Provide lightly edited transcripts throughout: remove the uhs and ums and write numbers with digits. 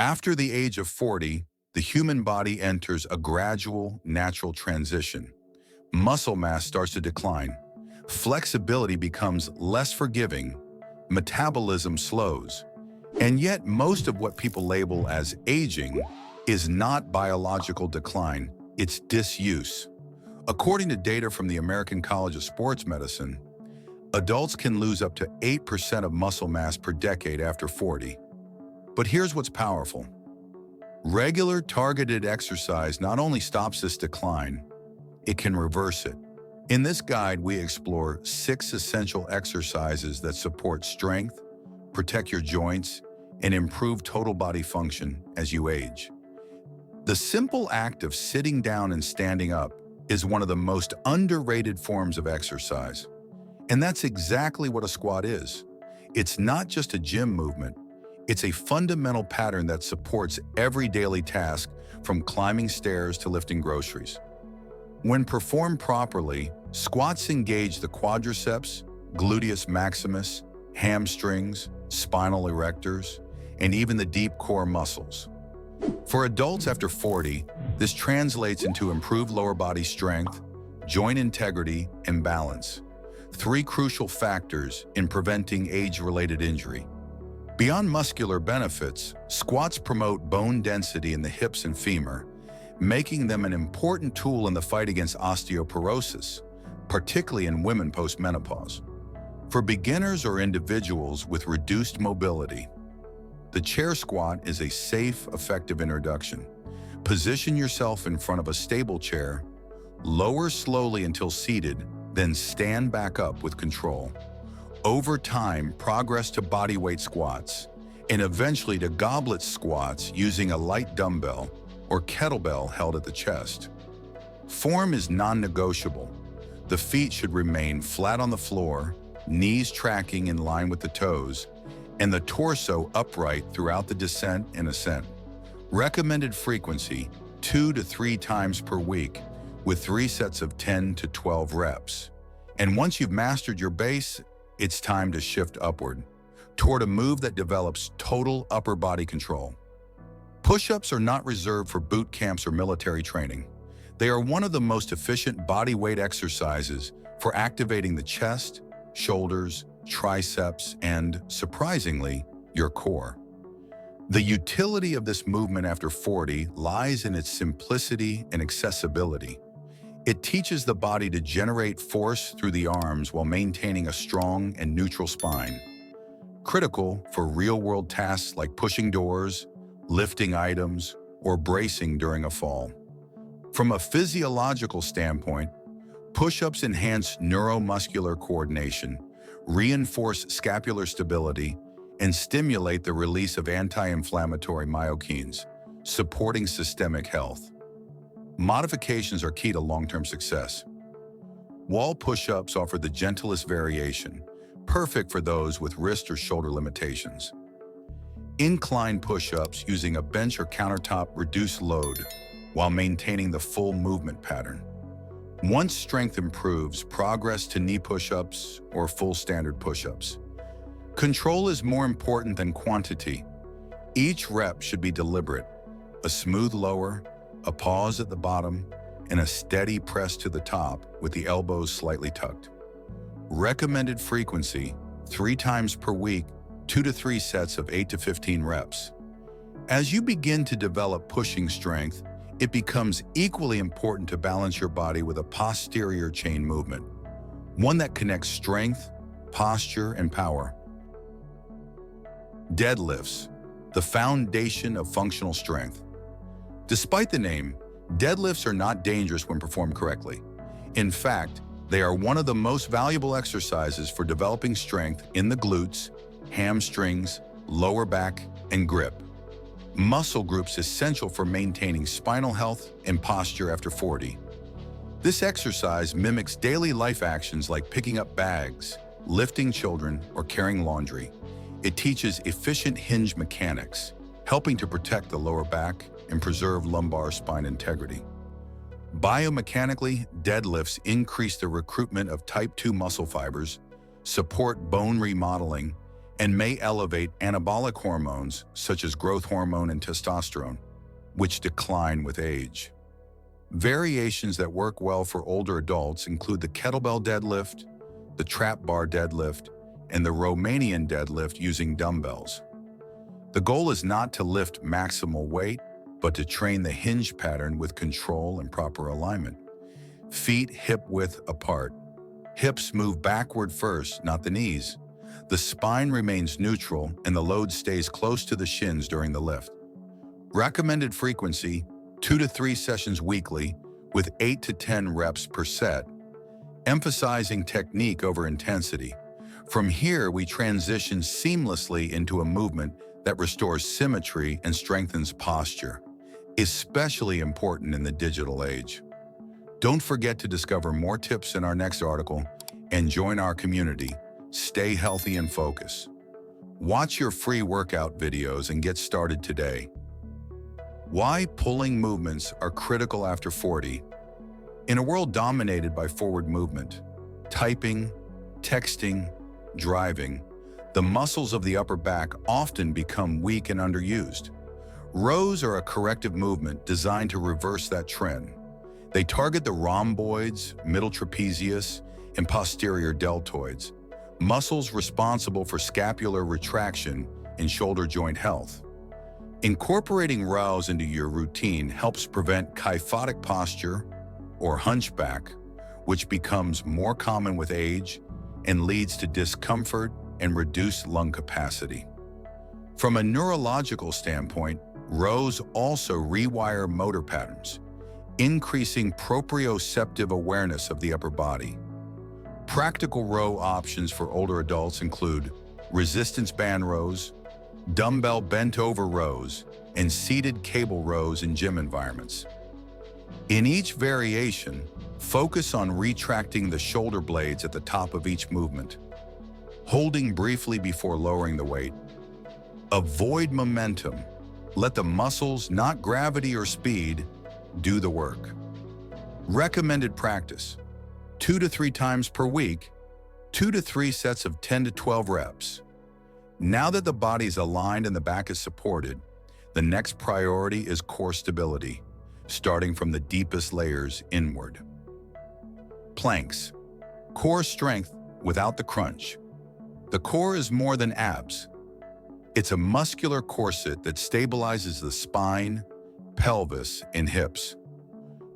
After the age of 40, the human body enters a gradual, natural transition. Muscle mass starts to decline. Flexibility becomes less forgiving. Metabolism slows. And yet, most of what people label as aging is not biological decline, it's disuse. According to data from the American College of Sports Medicine, adults can lose up to 8% of muscle mass per decade after 40. But here's what's powerful. Regular targeted exercise not only stops this decline, it can reverse it. In this guide, we explore 6 essential exercises that support strength, protect your joints, and improve total body function as you age. The simple act of sitting down and standing up is one of the most underrated forms of exercise. And that's exactly what a squat is. It's not just a gym movement, it's a fundamental pattern that supports every daily task, from climbing stairs to lifting groceries. When performed properly, squats engage the quadriceps, gluteus maximus, hamstrings, spinal erectors, and even the deep core muscles. For adults after 40, this translates into improved lower body strength, joint integrity, and balance, 3 crucial factors in preventing age-related injury. Beyond muscular benefits, squats promote bone density in the hips and femur, making them an important tool in the fight against osteoporosis, particularly in women post-menopause. For beginners or individuals with reduced mobility, the chair squat is a safe, effective introduction. Position yourself in front of a stable chair, lower slowly until seated, then stand back up with control. Over time, progress to bodyweight squats, and eventually to goblet squats using a light dumbbell or kettlebell held at the chest. Form is non-negotiable. The feet should remain flat on the floor, knees tracking in line with the toes, and the torso upright throughout the descent and ascent. Recommended frequency, 2 to 3 times per week, with 3 sets of 10 to 12 reps. And once you've mastered your base, it's time to shift upward, toward a move that develops total upper body control. Push-ups are not reserved for boot camps or military training. They are one of the most efficient body weight exercises for activating the chest, shoulders, triceps, and, surprisingly, your core. The utility of this movement after 40 lies in its simplicity and accessibility. It teaches the body to generate force through the arms while maintaining a strong and neutral spine. Critical for real-world tasks like pushing doors, lifting items, or bracing during a fall. From a physiological standpoint, push-ups enhance neuromuscular coordination, reinforce scapular stability, and stimulate the release of anti-inflammatory myokines, supporting systemic health. Modifications are key to long-term success. Wall push-ups offer the gentlest variation, perfect for those with wrist or shoulder limitations. Incline push-ups using a bench or countertop reduce load while maintaining the full movement pattern. Once strength improves, progress to knee push-ups or full standard push-ups. Control is more important than quantity. Each rep should be deliberate, a smooth lower, a pause at the bottom, and a steady press to the top with the elbows slightly tucked. Recommended frequency, 3 times per week, 2 to 3 sets of 8 to 15 reps. As you begin to develop pushing strength, it becomes equally important to balance your body with a posterior chain movement, one that connects strength, posture, and power. Deadlifts, the foundation of functional strength. Despite the name, deadlifts are not dangerous when performed correctly. In fact, they are one of the most valuable exercises for developing strength in the glutes, hamstrings, lower back, and grip. Muscle groups essential for maintaining spinal health and posture after 40. This exercise mimics daily life actions like picking up bags, lifting children, or carrying laundry. It teaches efficient hinge mechanics, helping to protect the lower back and preserve lumbar spine integrity. Biomechanically, deadlifts increase the recruitment of type 2 muscle fibers, support bone remodeling, and may elevate anabolic hormones such as growth hormone and testosterone, which decline with age. Variations that work well for older adults include the kettlebell deadlift, the trap bar deadlift, and the Romanian deadlift using dumbbells. The goal is not to lift maximal weight, but to train the hinge pattern with control and proper alignment. Feet hip-width apart. Hips move backward first, not the knees. The spine remains neutral and the load stays close to the shins during the lift. Recommended frequency, 2 to 3 sessions weekly with 8 to 10 reps per set, emphasizing technique over intensity. From here, we transition seamlessly into a movement that restores symmetry and strengthens posture, especially important in the digital age. Don't forget to discover more tips in our next article and join our community. Stay healthy and focused. Watch your free workout videos and get started today. Why pulling movements are critical after 40. In a world dominated by forward movement, typing, texting, driving, the muscles of the upper back often become weak and underused. Rows are a corrective movement designed to reverse that trend. They target the rhomboids, middle trapezius, and posterior deltoids, muscles responsible for scapular retraction and shoulder joint health. Incorporating rows into your routine helps prevent kyphotic posture or hunchback, which becomes more common with age and leads to discomfort and reduced lung capacity. From a neurological standpoint, rows also rewire motor patterns, increasing proprioceptive awareness of the upper body. Practical row options for older adults include resistance band rows, dumbbell bent-over rows, and seated cable rows in gym environments. In each variation, focus on retracting the shoulder blades at the top of each movement, holding briefly before lowering the weight. Avoid momentum. Let the muscles, not gravity or speed, do the work. Recommended practice: 2 to 3 times per week, 2 to 3 sets of 10 to 12 reps. Now that the body is aligned and the back is supported, the next priority is core stability, starting from the deepest layers inward. Planks. Core strength without the crunch. The core is more than abs. It's a muscular corset that stabilizes the spine, pelvis, and hips.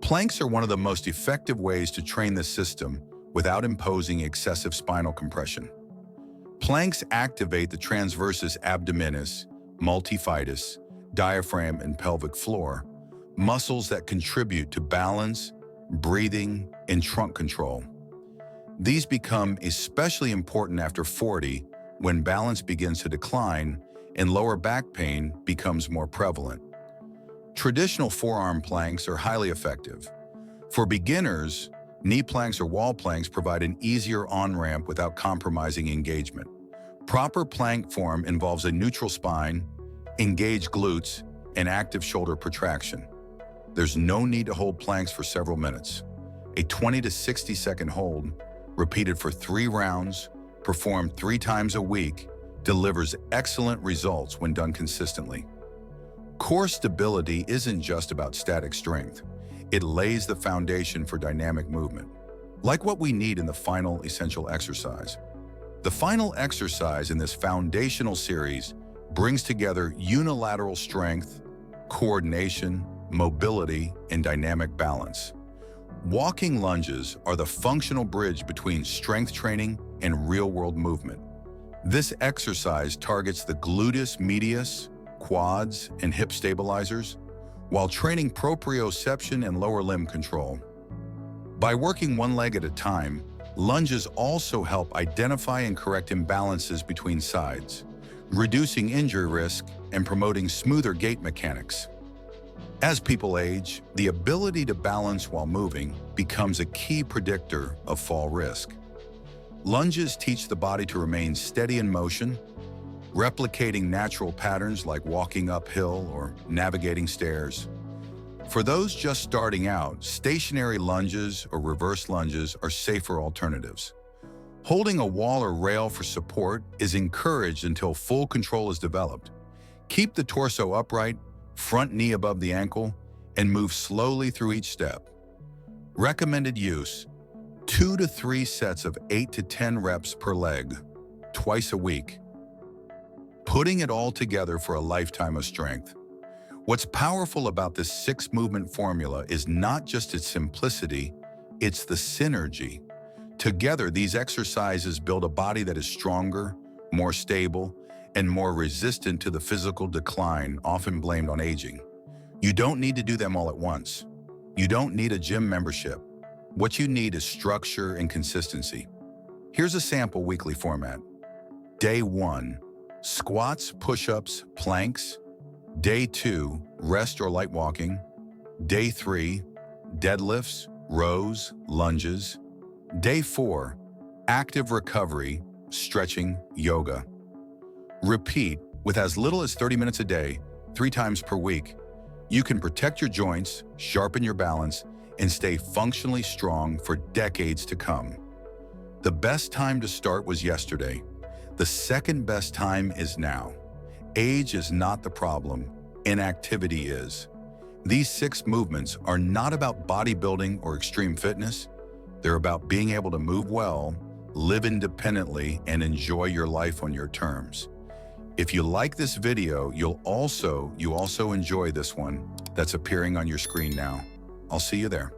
Planks are one of the most effective ways to train the system without imposing excessive spinal compression. Planks activate the transversus abdominis, multifidus, diaphragm, and pelvic floor, muscles that contribute to balance, breathing, and trunk control. These become especially important after 40 when balance begins to decline and lower back pain becomes more prevalent. Traditional forearm planks are highly effective. For beginners, knee planks or wall planks provide an easier on-ramp without compromising engagement. Proper plank form involves a neutral spine, engaged glutes, and active shoulder protraction. There's no need to hold planks for several minutes. A 20 to 60-second hold, repeated for 3 rounds, performed 3 times a week, delivers excellent results when done consistently. Core stability isn't just about static strength. It lays the foundation for dynamic movement, like what we need in the final essential exercise. The final exercise in this foundational series brings together unilateral strength, coordination, mobility, and dynamic balance. Walking lunges are the functional bridge between strength training and real-world movement. This exercise targets the gluteus medius, quads, and hip stabilizers, while training proprioception and lower limb control. By working one leg at a time, lunges also help identify and correct imbalances between sides, reducing injury risk and promoting smoother gait mechanics. As people age, the ability to balance while moving becomes a key predictor of fall risk. Lunges teach the body to remain steady in motion, replicating natural patterns like walking uphill or navigating stairs. For those just starting out, stationary lunges or reverse lunges are safer alternatives. Holding a wall or rail for support is encouraged until full control is developed. Keep the torso upright, front knee above the ankle, and move slowly through each step. Recommended use: 2 to 3 sets of 8 to 10 reps per leg, twice a week. Putting it all together for a lifetime of strength. What's powerful about this 6-movement formula is not just its simplicity, it's the synergy. Together, these exercises build a body that is stronger, more stable, and more resistant to the physical decline often blamed on aging. You don't need to do them all at once. You don't need a gym membership. What you need is structure and consistency. Here's a sample weekly format. Day 1, squats, push-ups, planks. Day 2, rest or light walking. Day 3, deadlifts, rows, lunges. Day 4, active recovery, stretching, yoga. Repeat with as little as 30 minutes a day, 3 times per week. You can protect your joints, sharpen your balance, and stay functionally strong for decades to come. The best time to start was yesterday. The second best time is now. Age is not the problem, inactivity is. These 6 movements are not about bodybuilding or extreme fitness. They're about being able to move well, live independently, and enjoy your life on your terms. If you like this video, you also enjoy this one that's appearing on your screen now. I'll see you there.